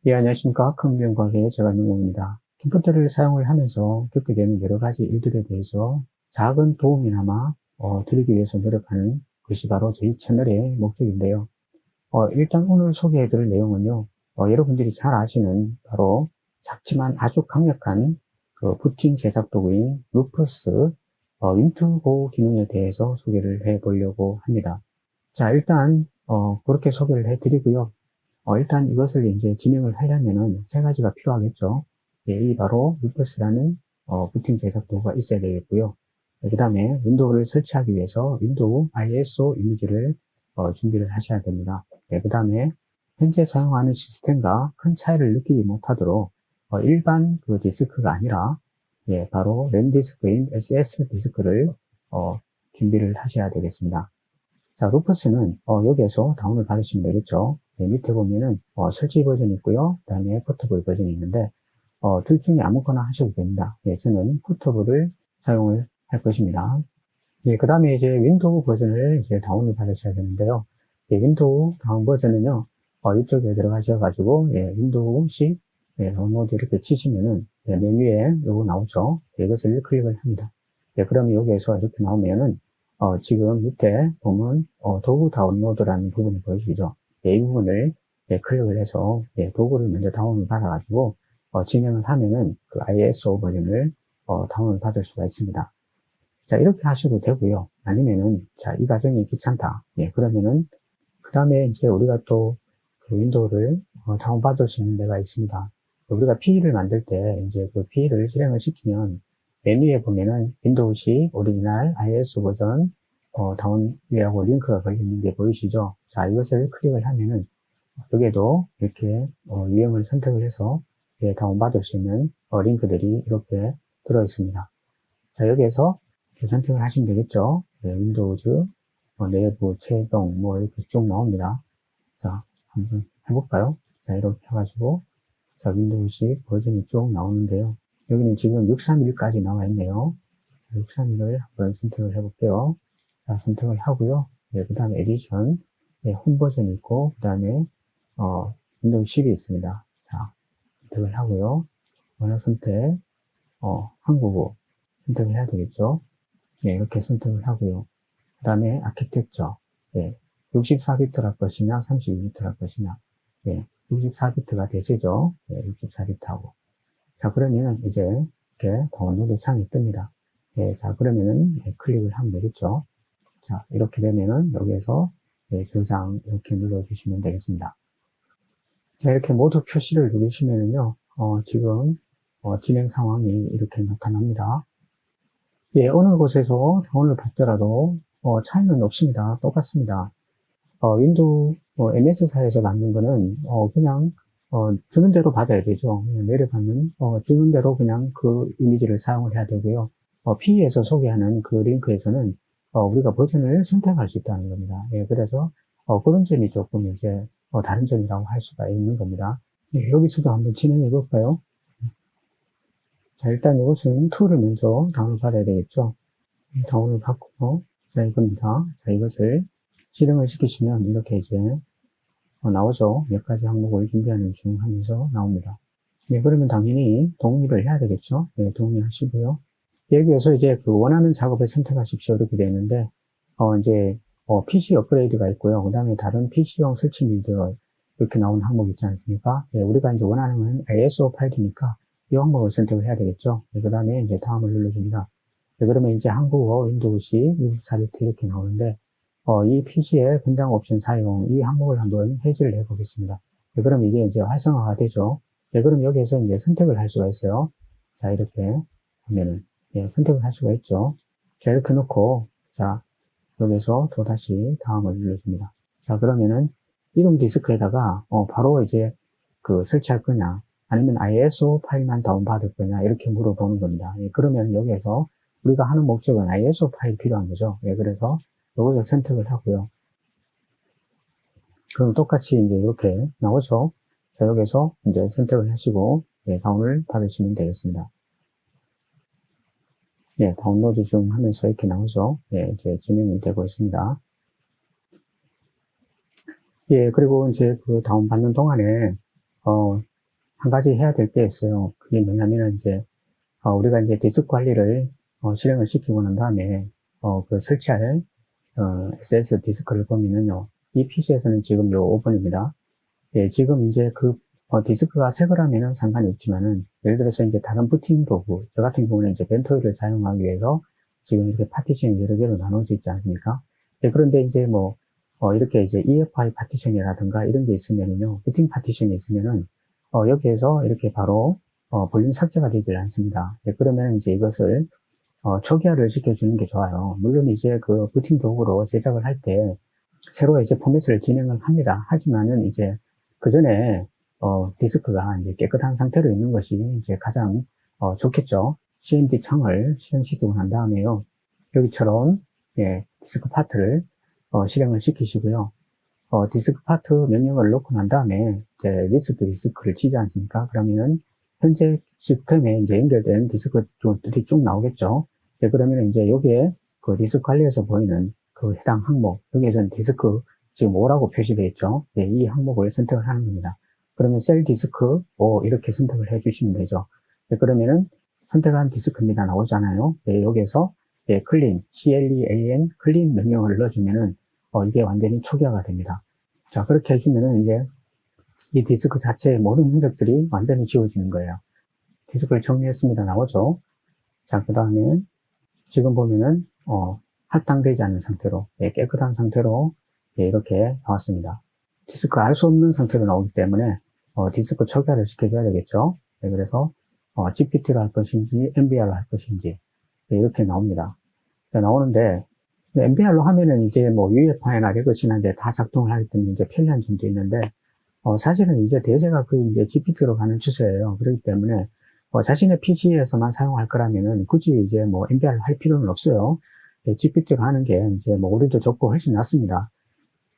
예, 안녕하십니까. 컴퓨터과학의 제관용호입니다. 컴퓨터를 사용을 하면서 겪게 되는 여러 가지 일들에 대해서 작은 도움이나마 드리기 위해서 노력하는 것이 바로 저희 채널의 목적인데요. 일단 오늘 소개해 드릴 내용은요. 여러분들이 잘 아시는 바로 작지만 아주 강력한 그 부팅 제작 도구인 루퍼스 윈투고 기능에 대해서 소개를 해 보려고 합니다. 자, 일단 그렇게 소개를 해 드리고요. 일단 이것을 이제 진행을 하려면은 세 가지가 필요하겠죠. 예, 이 바로 루퍼스라는 부팅 제작 도구가 있어야 되겠고요. 그 다음에 윈도우를 설치하기 위해서 윈도우 ISO 이미지를 준비를 하셔야 됩니다. 그 다음에 현재 사용하는 시스템과 큰 차이를 느끼지 못하도록 일반 그 디스크가 아니라 예, 바로 램 디스크인 SS 디스크를 준비를 하셔야 되겠습니다. 자, 루퍼스는 여기에서 다운을 받으시면 되겠죠. 네, 밑에 보면은 설치 버전이 있고요. 그 다음에 포터블 버전이 있는데 둘 중에 아무거나 하셔도 됩니다. 예, 저는 포터블을 사용을 할 것입니다. 예, 그 다음에 이제 윈도우 버전을 이제 다운을 받으셔야 되는데요. 예, 윈도우 다운 버전은요, 이쪽에 들어가셔가지고, 예, 윈도우 10, 예, 다운로드 이렇게 치시면은, 예, 메뉴에 요거 나오죠. 예, 이것을 클릭을 합니다. 예, 그러면 여기에서 이렇게 나오면은, 지금 밑에 보면, 도구 다운로드라는 부분이 보이시죠? 예, 이 부분을, 예, 클릭을 해서, 예, 도구를 먼저 다운을 받아가지고, 진행을 하면은 그 ISO 버전을, 다운을 받을 수가 있습니다. 자, 이렇게 하셔도 되고요. 아니면은, 자, 이 과정이 귀찮다. 예, 그러면은, 그 다음에 이제 우리가 또 그 윈도우를 다운받을 수 있는 데가 있습니다. 우리가 PE를 만들 때 이제 그 PE를 실행을 시키면 메뉴에 보면은 윈도우 10 오리지널 ISO 버전 다운이라고 링크가 걸려 있는 게 보이시죠? 자, 이것을 클릭을 하면은 여기에도 이렇게 유형을 선택을 해서 예, 다운받을 수 있는 링크들이 이렇게 들어 있습니다. 자, 여기에서 선택을 하시면 되겠죠. 네, 윈도우즈, 내부, 최종, 뭐, 이렇게 쭉 나옵니다. 자, 한번 해볼까요? 자, 이렇게 해가지고, 자, 윈도우 10 버전이 쭉 나오는데요. 여기는 지금 631까지 나와 있네요. 631을 한번 선택을 해볼게요. 자, 선택을 하고요. 네, 그 다음에 에디션, 네, 홈 버전이 있고, 그 다음에, 윈도우 10이 있습니다. 자, 선택을 하고요. 언어 선택, 한국어 선택을 해야 되겠죠. 네, 이렇게 선택을 하고요. 그 다음에 아키텍처. 예, 64비트를 것이냐, 32비트를 것이냐. 예, 64비트가 대세죠. 예, 64비트하고. 자, 그러면 이제 이렇게 다운로드 창이 뜹니다. 예, 자, 그러면은 클릭을 하면 되겠죠. 자, 이렇게 되면은 여기에서 저장 이렇게 눌러주시면 되겠습니다. 자, 이렇게 모두 표시를 누르시면은요, 지금 진행 상황이 이렇게 나타납니다. 예, 어느 곳에서 다운을 받더라도 차이는 없습니다. 똑같습니다. 윈도우 MS사에서 만든 거는 그냥 주는 대로 받아야 되죠. 내려받는 주는 대로 그냥 그 이미지를 사용을 해야 되고요. PE에서 소개하는 그 링크에서는 우리가 버전을 선택할 수 있다는 겁니다. 예, 그래서 그런 점이 조금 이제 다른 점이라고 할 수가 있는 겁니다. 예, 여기서도 한번 진행해 볼까요? 자, 일단 이것은 툴을 먼저 다운을 받아야 되겠죠. 다운을 받고, 자, 이겁니다. 자, 이것을 실행을 시키시면 이렇게 이제 나오죠. 몇 가지 항목을 준비하는 중 하면서 나옵니다. 네, 그러면 당연히 동의를 해야 되겠죠. 네, 동의하시고요. 여기에서 이제 그 원하는 작업을 선택하십시오. 이렇게 되어 있는데, 이제, PC 업그레이드가 있고요. 그 다음에 다른 PC용 설치 및 이렇게 나오는 항목이 있지 않습니까? 네, 우리가 이제 원하는 건 ISO 파일이니까 이 항목을 선택을 해야 되겠죠. 네, 그 다음에 이제 다음을 눌러줍니다. 네, 그러면 이제 한국어 윈도우 10, 64비트 이렇게 나오는데, 이 PC의 권장 옵션 사용, 이 항목을 한번 해지를 해보겠습니다. 네, 그럼 이게 이제 활성화가 되죠. 네, 그럼 여기에서 이제 선택을 할 수가 있어요. 자, 이렇게 하면은, 예, 선택을 할 수가 있죠. 자, 이렇게 놓고, 자, 여기서 또다시 다음을 눌러줍니다. 자, 그러면은, 이동 디스크에다가, 바로 이제 그 설치할 거냐, 아니면 ISO 파일만 다운받을 거냐, 이렇게 물어보는 겁니다. 예, 그러면 여기에서 우리가 하는 목적은 ISO 파일 필요한 거죠. 예, 그래서 이것을 선택을 하고요. 그럼 똑같이 이제 이렇게 나오죠. 자, 여기서 이제 선택을 하시고, 예, 다운을 받으시면 되겠습니다. 예, 다운로드 중 하면서 이렇게 나오죠. 예, 이제 진행이 되고 있습니다. 예, 그리고 이제 그 다운받는 동안에, 한 가지 해야 될 게 있어요. 그게 뭐냐면은 이제, 우리가 이제 디스크 관리를, 실행을 시키고 난 다음에, 그 설치할, SS 디스크를 보면은요, 이 PC에서는 지금 요 5번입니다. 예, 지금 이제 그, 디스크가 새 거라면은 상관이 없지만은, 예를 들어서 이제 다른 부팅 도구, 저 같은 경우는 이제 벤토이를 사용하기 위해서 지금 이렇게 파티션이 여러 개로 나눠져 있지 않습니까? 예, 그런데 이제 뭐, 이렇게 이제 EFI 파티션이라든가 이런 게 있으면은요, 부팅 파티션이 있으면은, 여기에서 이렇게 바로, 볼륨 삭제가 되질 않습니다. 예, 그러면 이제 이것을, 초기화를 시켜주는 게 좋아요. 물론 이제 그 부팅 도구로 제작을 할 때, 새로 이제 포맷을 진행을 합니다. 하지만은 이제 그 전에 디스크가 이제 깨끗한 상태로 있는 것이 이제 가장 좋겠죠. CMD 창을 실행시키고 난 다음에요. 여기처럼 예, 디스크 파트를 실행을 시키시고요. 디스크 파트 명령을 넣고 난 다음에 이제 리스트 디스크를 치지 않습니까? 그러면은 현재 시스템에 이제 연결된 디스크들이 쭉 나오겠죠. 예, 그러면 이제 여기에 그 디스크 관리에서 보이는 그 해당 항목, 여기에서는 디스크 지금 5라고 표시되어 있죠. 예, 이 항목을 선택을 하는 겁니다. 그러면 셀 디스크 5 이렇게 선택을 해 주시면 되죠. 예, 그러면은 선택한 디스크입니다 나오잖아요. 예, 여기에서 예, 클린, CLEAN, 클린 명령을 넣어주면은 이게 완전히 초기화가 됩니다. 자, 그렇게 해주면은 이제 이 디스크 자체의 모든 흔적들이 완전히 지워지는 거예요. 디스크를 정리했습니다 나오죠. 자, 그 다음에 지금 보면은 할당되지 않는 상태로 예, 깨끗한 상태로 예, 이렇게 나왔습니다. 디스크 알 수 없는 상태로 나오기 때문에 디스크 초기화를 시켜줘야 되겠죠. 예, 그래서 GPT로 할 것인지 MBR로 할 것인지 예, 이렇게 나옵니다. 예, 나오는데 MBR로 하면은 이제 뭐 UEFI나 레거시나 이제 다 작동을 하기 때문에 이제 편리한 점도 있는데 사실은 이제 대세가 거의 이제 GPT로 가는 추세예요. 그렇기 때문에 자신의 PC에서만 사용할 거라면은 굳이 이제 뭐 MBR로 할 필요는 없어요. 예, GPT로 하는 게 이제 뭐 오류도 적고 훨씬 낫습니다.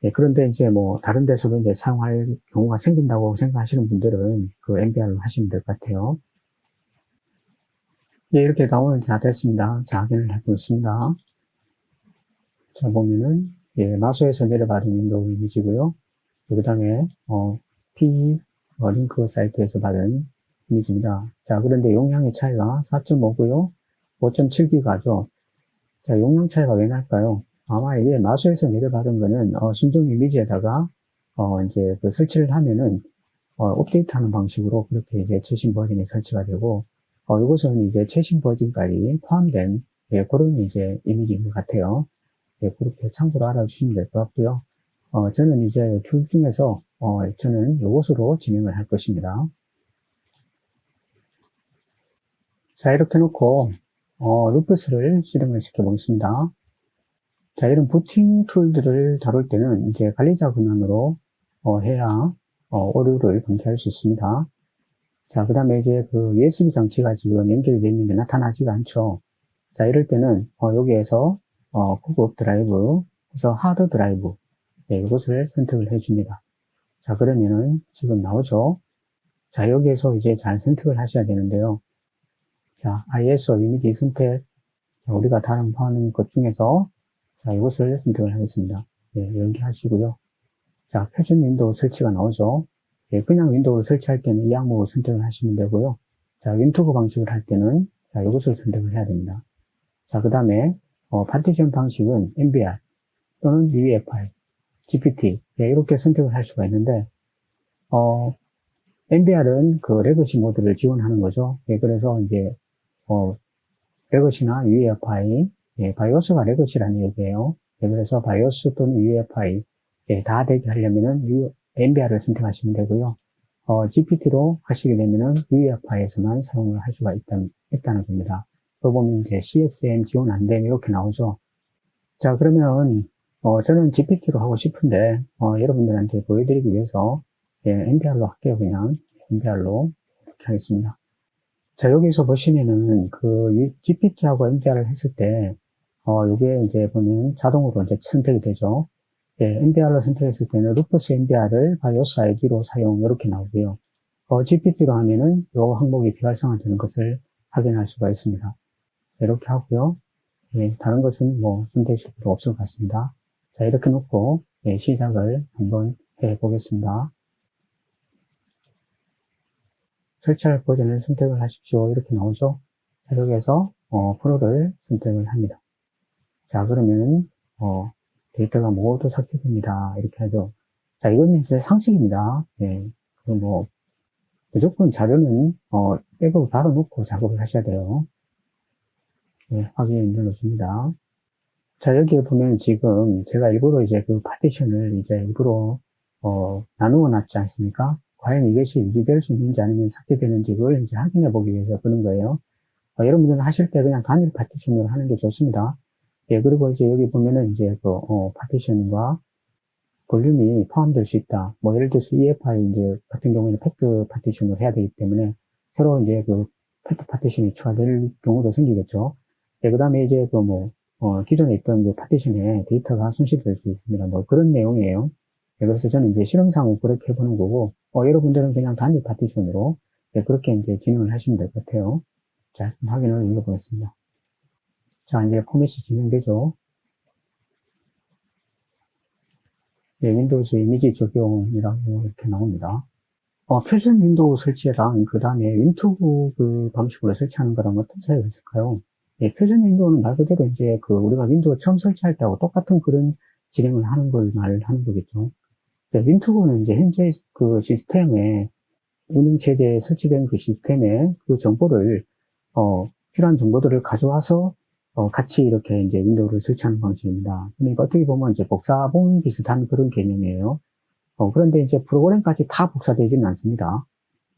예, 그런데 이제 뭐 다른 데서도 이제 사용할 경우가 생긴다고 생각하시는 분들은 그 MBR로 하시면 될 것 같아요. 예, 이렇게 다운이 다 됐습니다. 자, 확인을 해보겠습니다. 자, 보면은 예, 마소에서 내려받은 윈도우 이미지고요. 그 다음에 P 링크 사이트에서 받은 이미지입니다. 자, 그런데 용량의 차이가 4.5고요. 5.7기가죠. 자, 용량 차이가 왜 날까요? 아마 이게 마소에서 내려받은 거는 순정 이미지에다가 이제 그 설치를 하면은 업데이트하는 방식으로 그렇게 이제 최신 버전이 설치가 되고 이것은 이제 최신 버전까지 포함된 예, 그런 이제 이미지인 것 같아요. 예, 그렇게 참고로 알아주시면 될 것 같고요. 저는 이제 툴 중에서 저는 이것으로 진행을 할 것입니다. 자, 이렇게 놓고 루프스를 실행을 시켜 보겠습니다. 자, 이런 부팅 툴들을 다룰 때는 이제 관리자 권한으로 해야 오류를 방지할 수 있습니다. 자, 그 다음에 이제 그 USB 장치가 지금 연결이 되어 있는 게 나타나지가 않죠. 자, 이럴 때는 여기에서 고급 드라이브, 그래서 하드 드라이브 네, 이것을 선택을 해줍니다. 자, 그러면은 지금 나오죠. 자, 여기에서 이제 잘 선택을 하셔야 되는데요. 자, ISO 이미지 선택. 자, 우리가 다른 하는 것 중에서 자, 이것을 선택을 하겠습니다. 예, 연기하시고요. 자, 표준 윈도우 설치가 나오죠. 예, 그냥 윈도우를 설치할 때는 이 항목을 선택을 하시면 되고요. 자, 윈투브 방식을 할 때는 자, 이것을 선택을 해야 됩니다. 자, 그 다음에 파티션 방식은 MBR 또는 UEFI, GPT 예, 이렇게 선택을 할 수가 있는데 MBR은 그 레거시 모드를 지원하는 거죠. 예, 그래서 이제 레거시나 UEFI 예, 바이오스가 레거시라는 얘기예요. 예, 그래서 바이오스 또는 UEFI 예, 다 되게 하려면은 MBR을 선택하시면 되고요. GPT로 하시게 되면은 UEFI에서만 사용을 할 수가 있다는 겁니다. 또 보면 이제 CSM 지원 안 됨 이렇게 나오죠. 자, 그러면 저는 GPT로 하고 싶은데 여러분들한테 보여드리기 위해서 예, MBR로 할게요. 그냥 MBR로 이렇게 하겠습니다. 자, 여기서 보시면은 그 GPT하고 MBR을 했을 때 요게 이제 보면 자동으로 이제 선택이 되죠. 예, MBR로 선택했을 때는 루프스 MBR을 바이오스 ID로 사용 이렇게 나오고요. GPT로 하면은 요 항목이 비활성화되는 것을 확인할 수가 있습니다. 이렇게 하고요. 예, 다른 것은 뭐 손대실 필요 없을 것 같습니다. 자, 이렇게 놓고 예, 시작을 한번 해 보겠습니다. 설치할 버전을 선택을 하십시오. 이렇게 나오죠. 자, 여기에서 프로를 선택을 합니다. 자, 그러면 데이터가 모두 삭제됩니다. 이렇게 하죠. 자, 이건 이제 상식입니다. 예. 그리고 무조건 자료는 백업을 바로 놓고 작업을 하셔야 돼요. 예, 확인 눌러줍니다. 자, 여기에 보면 지금 제가 일부러 이제 그 파티션을 이제 일부러 나누어 놨지 않습니까? 과연 이것이 유지될 수 있는지 아니면 삭제되는지 그걸 이제 확인해 보기 위해서 그런 거예요. 여러분들은 하실 때 그냥 단일 파티션으로 하는 게 좋습니다. 예, 그리고 이제 여기 보면은 이제 그 파티션과 볼륨이 포함될 수 있다. 뭐 예를 들어서 EFI 이제 같은 경우에는 팩트 파티션으로 해야 되기 때문에 새로 이제 그 팩트 파티션이 추가될 경우도 생기겠죠. 예, 그 다음에 이제 그 기존에 있던 그 파티션에 데이터가 손실될 수 있습니다. 뭐 그런 내용이에요. 예, 그래서 저는 이제 실험상 그렇게 해보는 거고, 여러분들은 그냥 단일 파티션으로 예, 그렇게 이제 진행을 하시면 될 것 같아요. 자, 확인을 눌러보겠습니다. 자, 이제 포맷이 진행되죠. 예, 윈도우즈 이미지 적용이라고 이렇게 나옵니다. 표준 윈도우 설치랑 그 다음에 윈투브 그 방식으로 설치하는 거랑 어떤 차이가 있을까요? 예, 표준 윈도우는 말 그대로 이제 그 우리가 윈도우 처음 설치할 때하고 똑같은 그런 진행을 하는 걸 말하는 거겠죠. 예, 윈투브는 이제 현재 그 시스템에 운영체제에 설치된 그 시스템에 그 정보를 필요한 정보들을 가져와서 같이 이렇게 이제 윈도우를 설치하는 방식입니다. 그러니까 어떻게 보면 이제 복사본 비슷한 그런 개념이에요. 그런데 이제 프로그램까지 다 복사되지는 않습니다.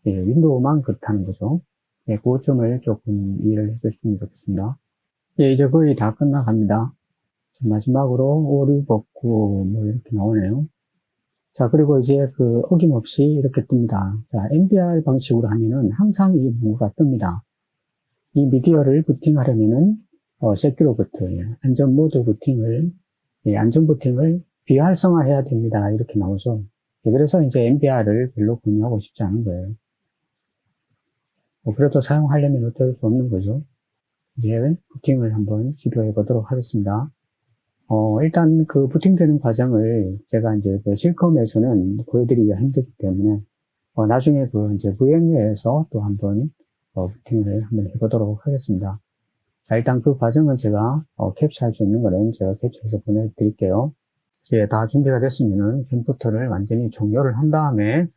예, 윈도우만 그렇다는 거죠. 예, 그 점을 조금 이해를 해주시면 좋겠습니다. 예, 이제 거의 다 끝나갑니다. 마지막으로 오류 복구 뭐 이렇게 나오네요. 자, 그리고 이제 그 어김없이 이렇게 뜹니다. 자, MBR 방식으로 하면은 항상 이 문구가 뜹니다. 이 미디어를 부팅하려면은 세큐러 부팅, 안전 모드 부팅을, 안전 부팅을 비활성화해야 됩니다. 이렇게 나오죠. 그래서 이제 MBR을 별로 권유하고 싶지 않은 거예요. 그래도 사용하려면 어쩔 수 없는 거죠. 이제 부팅을 한번 시도해 보도록 하겠습니다. 일단 그 부팅되는 과정을 제가 이제 그 실컴에서는 보여드리기가 힘들기 때문에, 나중에 그 이제 VMware에서 또 한번, 부팅을 한번 해보도록 하겠습니다. 자, 일단 그 과정은 제가, 캡처할 수 있는 거는 제가 캡처해서 보내드릴게요. 이제 다 준비가 됐으면은 컴퓨터를 완전히 종료를 한 다음에,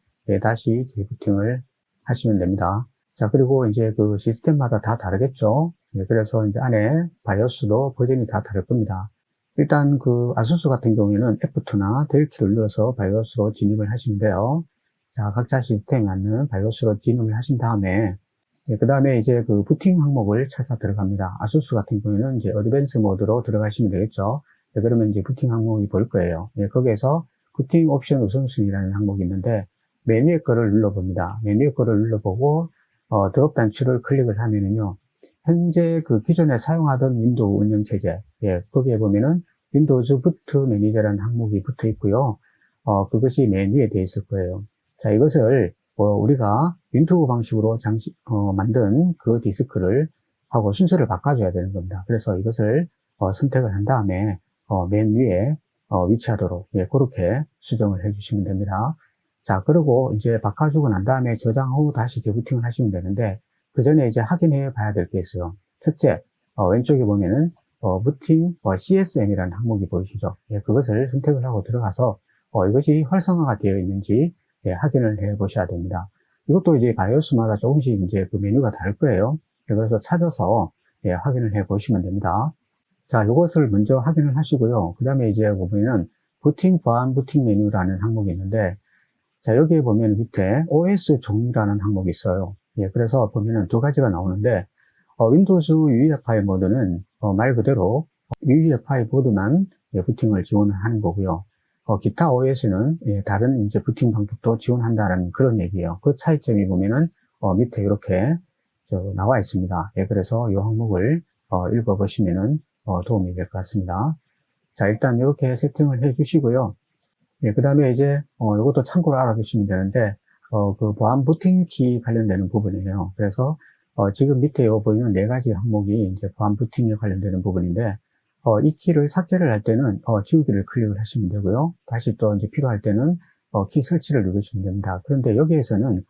다시 재부팅을 하시면 됩니다. 자, 그리고 이제 그 시스템마다 다 다르겠죠? 그래서 이제 안에 바이오스도 버전이 다 다를 겁니다. 일단 그 아수스 같은 경우에는 F2나 델키를 눌러서 바이오스로 진입을 하시면 돼요. 자, 각자 시스템에 맞는 바이오스로 진입을 하신 다음에, 그 다음에 이제 그 부팅 항목을 찾아 들어갑니다. 아수스 같은 경우에는 이제 어드밴스 모드로 들어가시면 되겠죠. 그러면 이제 부팅 항목이 보일 거예요. 거기에서 부팅 옵션 우선순위라는 항목이 있는데, 메뉴의 거를 눌러봅니다. 메뉴의 거를 눌러보고, 드롭 단추를 클릭을 하면은요, 현재 그 기존에 사용하던 윈도우 운영체제, 거기에 보면은 윈도우즈 부트 매니저라는 항목이 붙어 있고요. 그것이 메뉴에 되어 있을 거예요. 자, 이것을 우리가 윈도우 방식으로 만든 그 디스크를 하고 순서를 바꿔줘야 되는 겁니다. 그래서 이것을 선택을 한 다음에 맨 위에 위치하도록 그렇게 수정을 해주시면 됩니다. 자, 그리고 이제 바꿔주고 난 다음에 저장 후 다시 재부팅을 하시면 되는데, 그 전에 이제 확인해 봐야 될 게 있어요. 첫째, 왼쪽에 보면은 부팅 CSM이라는 항목이 보이시죠? 그것을 선택을 하고 들어가서 이것이 활성화가 되어 있는지 확인을 해 보셔야 됩니다. 이것도 이제 바이오스마다 조금씩 이제 그 메뉴가 다를 거예요. 그래서 찾아서 확인을 해 보시면 됩니다. 자, 이것을 먼저 확인을 하시고요. 그 다음에 이제 보면은 부팅 보안 부팅 메뉴라는 항목이 있는데, 자, 여기에 보면 밑에 OS 종류라는 항목이 있어요. 그래서 보면은 두 가지가 나오는데, 윈도우즈 UEFI 모드는 말 그대로 UEFI 보드만 부팅을 지원하는 거고요. 기타 OS는 다른 이제 부팅 방법도 지원한다는 그런 얘기예요. 그 차이점이 보면은 밑에 이렇게 나와 있습니다. 그래서 이 항목을 읽어보시면은 도움이 될 것 같습니다. 자, 일단 이렇게 세팅을 해 주시고요. 그 다음에 이제 이것도 참고로 알아두시면 되는데, 그 보안 부팅 키 관련되는 부분이에요. 그래서 지금 밑에 보이는 네 가지 항목이 이제 보안 부팅에 관련되는 부분인데, 이 키를 삭제를 할 때는 지우기를 클릭을 하시면 되고요. 다시 또 이제 필요할 때는 키 설치를 누르시면 됩니다. 그런데 여기에서는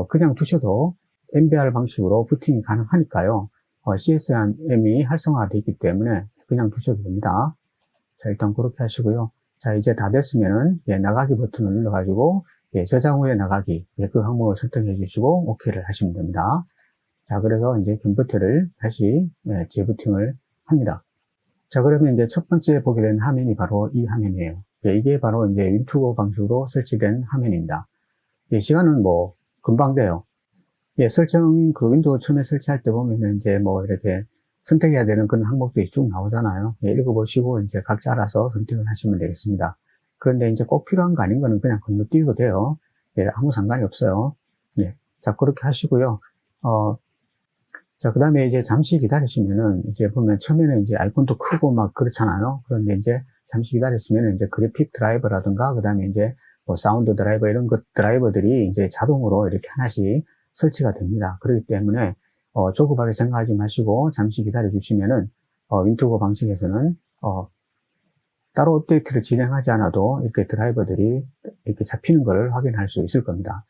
그냥 두셔도 MBR 방식으로 부팅이 가능하니까요. CSM이 활성화되어 있기 때문에 그냥 두셔도 됩니다. 자, 일단 그렇게 하시고요. 자, 이제 다 됐으면은, 나가기 버튼을 눌러가지고, 저장 후에 나가기, 그 항목을 설정해 주시고, OK를 하시면 됩니다. 자, 그래서 이제 컴퓨터를 다시, 재부팅을 합니다. 자, 그러면 이제 첫 번째 보게 된 화면이 바로 이 화면이에요. 이게 바로 이제 윈투고 방식으로 설치된 화면입니다. 시간은 뭐, 금방 돼요. 설정, 윈도우 처음에 설치할 때 보면 이제 뭐 이렇게 선택해야 되는 그런 항목들이 쭉 나오잖아요. 읽어보시고 이제 각자 알아서 선택을 하시면 되겠습니다. 그런데 이제 꼭 필요한 거 아닌 거는 그냥 건너뛰어도 돼요. 아무 상관이 없어요. 자, 그렇게 하시고요. 자, 그 다음에 이제 잠시 기다리시면은 이제 보면 처음에는 이제 아이콘도 크고 막 그렇잖아요. 그런데 이제 잠시 기다렸으면 이제 그래픽 드라이버라든가 그 다음에 이제 뭐 사운드 드라이버 이런 것 드라이버들이 이제 자동으로 이렇게 하나씩 설치가 됩니다. 그렇기 때문에 조급하게 생각하지 마시고 잠시 기다려 주시면은 윈투고 방식에서는 따로 업데이트를 진행하지 않아도 이렇게 드라이버들이 이렇게 잡히는 걸 확인할 수 있을 겁니다.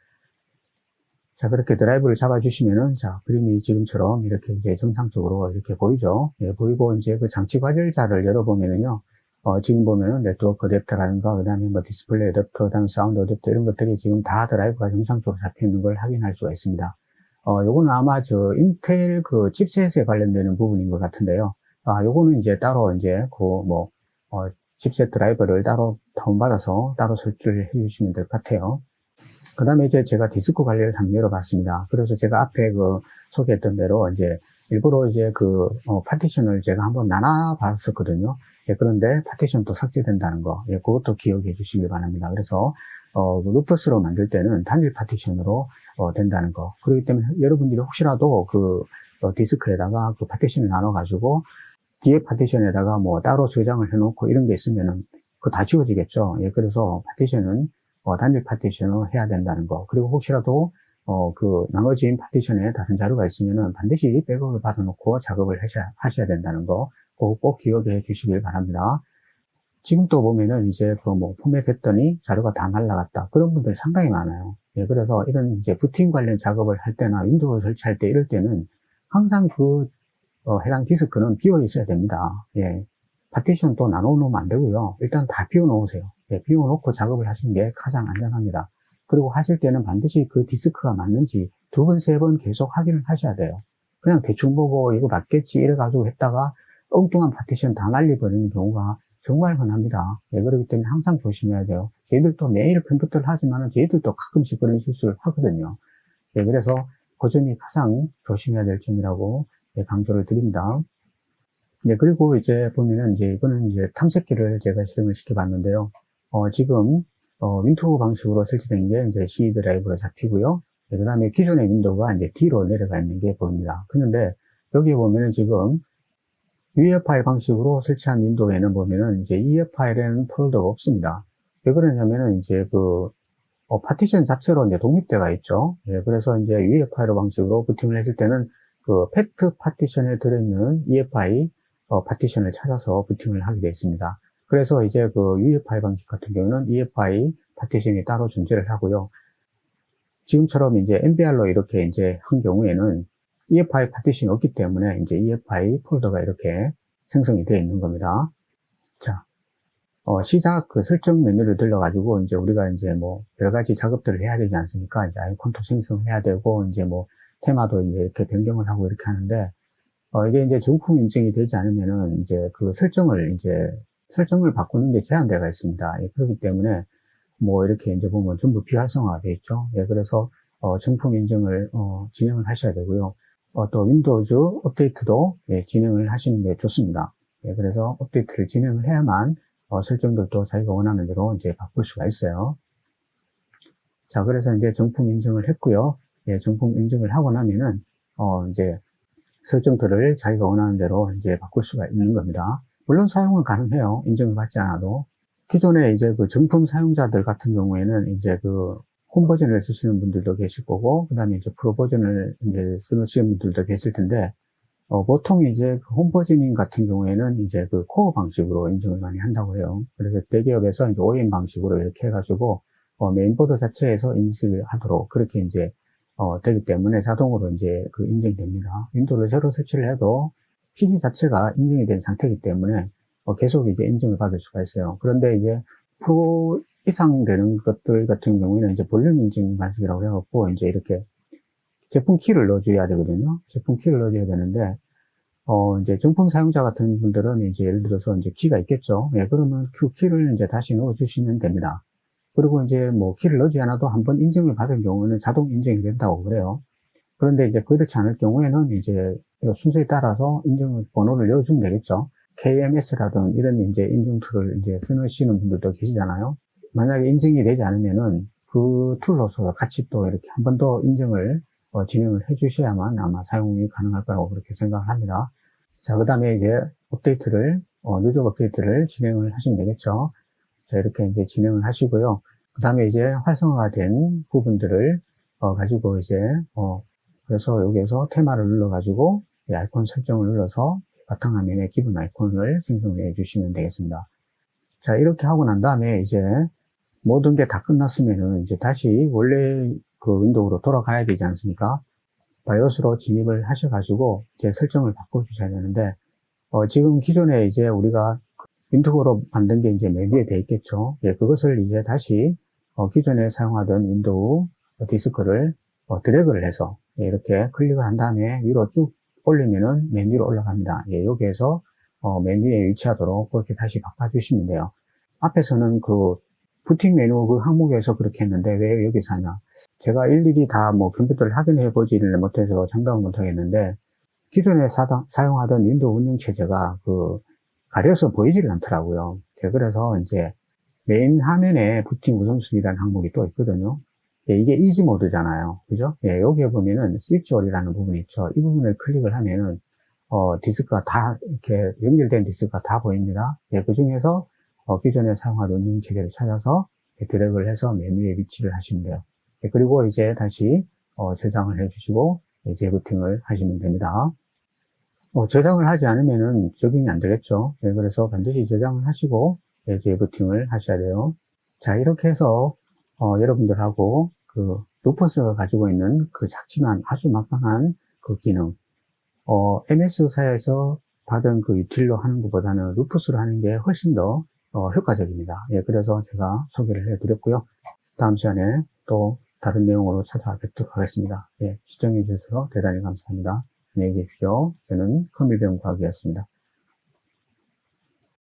자, 그렇게 드라이브를 잡아주시면은, 자, 그림이 지금처럼 이렇게 이제 정상적으로 이렇게 보이죠? 보이고, 이제 그 장치 과열자를 열어보면은요, 지금 보면은 네트워크 어댑터라든가, 그 다음에 뭐 디스플레이 어댑터, 그 다음에 사운드 어댑터 이런 것들이 지금 다 드라이브가 정상적으로 잡혀 있는 걸 확인할 수가 있습니다. 요거는 아마 인텔 칩셋에 관련되는 부분인 것 같은데요. 요거는 이제 따로 이제 칩셋 드라이버를 따로 다운받아서 따로 설치를 해주시면 될 것 같아요. 그 다음에 이제 제가 디스크 관리를 한번 열어봤습니다. 그래서 제가 앞에 소개했던 대로 이제 일부러 이제 파티션을 제가 한번 나눠봤었거든요. 그런데 파티션도 삭제된다는 거, 그것도 기억해 주시기 바랍니다. 그래서, 루퍼스로 만들 때는 단일 파티션으로, 된다는 거. 그렇기 때문에 여러분들이 혹시라도 디스크에다가 파티션을 나눠가지고, 뒤에 파티션에다가 뭐 따로 저장을 해놓고 이런 게 있으면은, 그거 다 지워지겠죠. 그래서 파티션은, 단일 파티션으로 해야 된다는 거. 그리고 혹시라도, 나머지 파티션에 다른 자료가 있으면은 반드시 백업을 받아놓고 작업을 하셔야 된다는 거. 그거 꼭 기억해 주시길 바랍니다. 지금 또 보면은 이제 포맷했더니 자료가 다 날라갔다. 그런 분들 상당히 많아요. 그래서 이런 이제 부팅 관련 작업을 할 때나 윈도우 설치할 때 이럴 때는 항상 해당 디스크는 비워 있어야 됩니다. 파티션 또 나눠 놓으면 안 되고요. 일단 다 비워 놓으세요. 비워 놓고 작업을 하시는 게 가장 안전합니다. 그리고 하실 때는 반드시 그 디스크가 맞는지 2번, 3번 계속 확인을 하셔야 돼요. 그냥 대충 보고 이거 맞겠지 이래가지고 했다가 엉뚱한 파티션 다 날려버리는 경우가 정말 흔합니다. 그렇기 때문에 항상 조심해야 돼요. 저희들도 매일 컴퓨터를 하지만 저희들도 가끔씩 그런 실수를 하거든요. 그래서 그 점이 가장 조심해야 될 점이라고 강조를 드립니다. 그리고 이제 보면은 이거는 이제 탐색기를 제가 실행을 시켜봤는데요. 지금 윈도우 방식으로 설치된 게 이제 C 드라이브로 잡히고요. 그 다음에 기존의 윈도우가 이제 D로 내려가 있는 게 보입니다. 그런데 여기 보면은 지금 UEFI 파일 방식으로 설치한 윈도우에는 보면은 이제 EF 파일에는 폴더가 없습니다. 왜 그러냐면은 이제 파티션 자체로 이제 독립되어 있죠. 그래서 이제 UEFI 파일 방식으로 부팅을 했을 때는 팩트 파티션에 들어있는 EFI 파티션을 찾아서 부팅을 하게 되어 있습니다. 그래서 이제 UEFI 파일 방식 같은 경우는 EFI 파티션이 따로 존재를 하고요. 지금처럼 이제 MBR로 이렇게 이제 한 경우에는 EFI 파티션이 없기 때문에 이제 EFI 폴더가 이렇게 생성이 되어 있는 겁니다. 자, 시작 설정 메뉴를 들러가지고 이제 우리가 이제 여러 가지 작업들을 해야 되지 않습니까? 이제 아이콘도 생성해야 되고 이제 테마도 이제 이렇게 변경을 하고 이렇게 하는데 이게 이제 정품 인증이 되지 않으면은 이제 설정을 바꾸는 게 제한되어 있습니다. 그렇기 때문에 이렇게 이제 보면 전부 비활성화가 되어 있죠. 그래서 정품 인증을 진행을 하셔야 되고요. 또 윈도우즈 업데이트도 진행을 하시는 게 좋습니다. 그래서 업데이트를 진행을 해야만 설정들도 자기가 원하는 대로 이제 바꿀 수가 있어요. 자, 그래서 이제 정품 인증을 했고요. 정품 인증을 하고 나면은 이제 설정들을 자기가 원하는 대로 이제 바꿀 수가 있는 겁니다. 물론 사용은 가능해요. 인증을 받지 않아도. 기존에 이제 정품 사용자들 같은 경우에는 이제 홈 버전을 쓰시는 분들도 계실 거고, 그 다음에 이제 프로 버전을 이제 쓰시는 분들도 계실 텐데, 보통 이제 홈 버전인 같은 경우에는 이제 코어 방식으로 인증을 많이 한다고 해요. 그래서 대기업에서 이제 OEM 방식으로 이렇게 해가지고, 메인보드 자체에서 인식을 하도록 그렇게 이제 되기 때문에 자동으로 이제 그 인증됩니다. 윈도우를 새로 설치를 해도 PC 자체가 인증이 된 상태이기 때문에 계속 이제 인증을 받을 수가 있어요. 그런데 이제 프로 이상 되는 것들 같은 경우에는 이제 볼륨 인증 방식이라고 해갖고 이제 이렇게 제품 키를 넣어줘야 되거든요. 제품 키를 넣어줘야 되는데, 이제 정품 사용자 같은 분들은 이제 예를 들어서 이제 키가 있겠죠. 예, 그러면 그 키를 이제 다시 넣어주시면 됩니다. 그리고 이제 뭐 키를 넣지 않아도 한번 인증을 받은 경우는 자동 인증이 된다고 그래요. 그런데 이제 그렇지 않을 경우에는 이제 순서에 따라서 인증 번호를 넣어주면 되겠죠. KMS라든 이런 이제 인증 툴을 이제 쓰시는 분들도 계시잖아요. 만약에 인증이 되지 않으면은 그 툴로서 같이 또 이렇게 한 번 더 인증을 진행을 해 주셔야만 아마 사용이 가능할 거라고 그렇게 생각을 합니다. 자, 그 다음에 이제 업데이트를, 누적 업데이트를 진행을 하시면 되겠죠. 자, 이렇게 이제 진행을 하시고요. 그 다음에 이제 활성화가 된 부분들을, 가지고 이제, 그래서 여기에서 테마를 눌러가지고, 이 아이콘 설정을 눌러서 바탕화면에 기본 아이콘을 생성해 주시면 되겠습니다. 자, 이렇게 하고 난 다음에 이제 모든 게 다 끝났으면은 이제 다시 원래 그 윈도우로 돌아가야 되지 않습니까? 바이오스로 진입을 하셔가지고 이제 설정을 바꿔주셔야 되는데, 지금 기존에 이제 우리가 윈도우로 만든 게 이제 메뉴에 돼 있겠죠. 예, 그것을 이제 다시 기존에 사용하던 윈도우 디스크를 드래그를 해서 예, 이렇게 클릭을 한 다음에 위로 쭉 올리면은 메뉴로 올라갑니다. 예, 여기에서 메뉴에 위치하도록 그렇게 다시 바꿔주시면 돼요. 앞에서는 그 부팅 메뉴 그 항목에서 그렇게 했는데 왜 여기서 하냐. 제가 일일이 다 뭐 컴퓨터를 확인해 보지를 못해서 장담을 못하겠는데 기존에 사용하던 윈도우 운영체제가 가려서 보이지를 않더라고요. 그래서 이제 메인 화면에 부팅 우선순위라는 항목이 또 있거든요. 예, 이게 이지 모드잖아요. 그죠? 예, 여기에 보면은 스위치 올이라는 부분이 있죠. 이 부분을 클릭을 하면은 디스크가 다 이렇게 연결된 디스크가 다 보입니다. 예, 그 중에서 기존에 사용하던 운영체제를 찾아서 드래그를 해서 메뉴에 위치를 하시면 돼요. 예, 그리고 이제 다시 저장을 해주시고 재부팅을 하시면 됩니다. 저장을 하지 않으면은 적용이 안 되겠죠. 예, 그래서 반드시 저장을 하시고 재부팅을 하셔야 돼요. 자, 이렇게 해서 여러분들하고 루퍼스가 가지고 있는 그 작지만 아주 막강한 그 기능, MS사에서 받은 그 유틸로 하는 것보다는 루퍼스로 하는 게 훨씬 더 효과적입니다. 예, 그래서 제가 소개를 해드렸고요. 다음 시간에 또 다른 내용으로 찾아뵙도록 하겠습니다. 예, 시청해 주셔서 대단히 감사합니다. 안녕히 계십시오. 저는 컴퓨터연구학이었습니다.